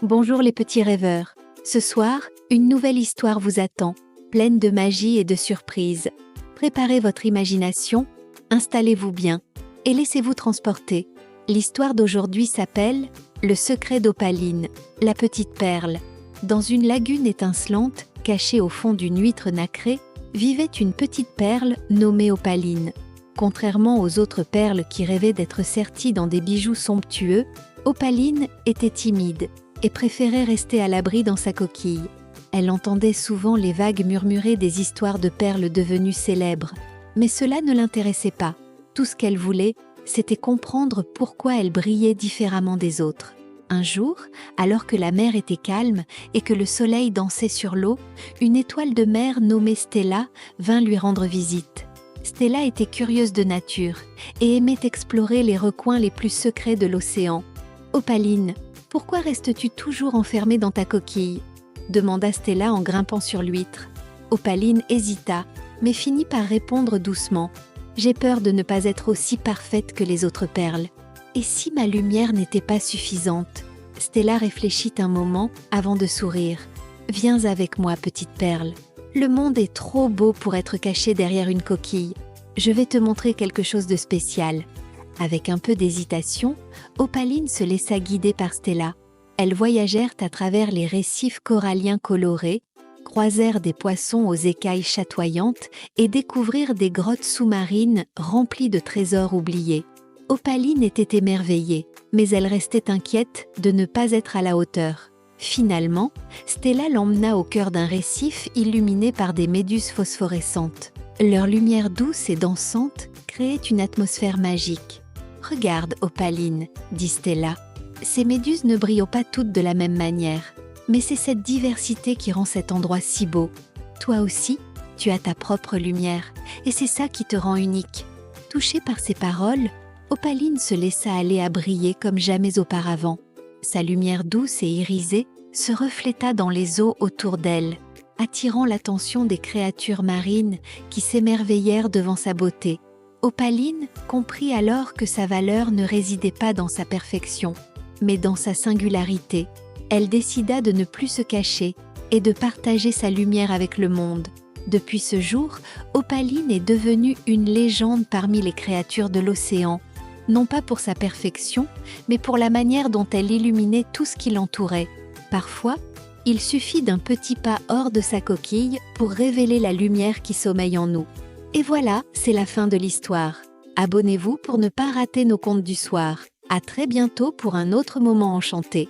Bonjour les petits rêveurs. Ce soir, une nouvelle histoire vous attend, pleine de magie et de surprises. Préparez votre imagination, installez-vous bien et laissez-vous transporter. L'histoire d'aujourd'hui s'appelle « Le secret d'Opaline, la petite perle ». Dans une lagune étincelante, cachée au fond d'une huître nacrée, vivait une petite perle nommée Opaline. Contrairement aux autres perles qui rêvaient d'être serties dans des bijoux somptueux, Opaline était timide et préférait rester à l'abri dans sa coquille. Elle entendait souvent les vagues murmurer des histoires de perles devenues célèbres. Mais cela ne l'intéressait pas. Tout ce qu'elle voulait, c'était comprendre pourquoi elle brillait différemment des autres. Un jour, alors que la mer était calme et que le soleil dansait sur l'eau, une étoile de mer nommée Stella vint lui rendre visite. Stella était curieuse de nature et aimait explorer les recoins les plus secrets de l'océan. « Opaline, pourquoi restes-tu toujours enfermée dans ta coquille ?» demanda Stella en grimpant sur l'huître. Opaline hésita, mais finit par répondre doucement. « J'ai peur de ne pas être aussi parfaite que les autres perles. Et si ma lumière n'était pas suffisante ?» Stella réfléchit un moment avant de sourire. « Viens avec moi, petite perle. Le monde est trop beau pour être caché derrière une coquille. Je vais te montrer quelque chose de spécial. » Avec un peu d'hésitation, Opaline se laissa guider par Stella. Elles voyagèrent à travers les récifs coralliens colorés, croisèrent des poissons aux écailles chatoyantes et découvrirent des grottes sous-marines remplies de trésors oubliés. Opaline était émerveillée, mais elle restait inquiète de ne pas être à la hauteur. Finalement, Stella l'emmena au cœur d'un récif illuminé par des méduses phosphorescentes. Leur lumière douce et dansante créait une atmosphère magique. « Regarde, Opaline, » dit Stella. « Ces méduses ne brillent pas toutes de la même manière, mais c'est cette diversité qui rend cet endroit si beau. Toi aussi, tu as ta propre lumière, et c'est ça qui te rend unique. » Touchée par ces paroles, Opaline se laissa aller à briller comme jamais auparavant. Sa lumière douce et irisée se refléta dans les eaux autour d'elle, attirant l'attention des créatures marines qui s'émerveillèrent devant sa beauté. Opaline comprit alors que sa valeur ne résidait pas dans sa perfection, mais dans sa singularité. Elle décida de ne plus se cacher et de partager sa lumière avec le monde. Depuis ce jour, Opaline est devenue une légende parmi les créatures de l'océan, non pas pour sa perfection, mais pour la manière dont elle illuminait tout ce qui l'entourait. Parfois, il suffit d'un petit pas hors de sa coquille pour révéler la lumière qui sommeille en nous. Et voilà, c'est la fin de l'histoire. Abonnez-vous pour ne pas rater nos contes du soir. À très bientôt pour un autre moment enchanté.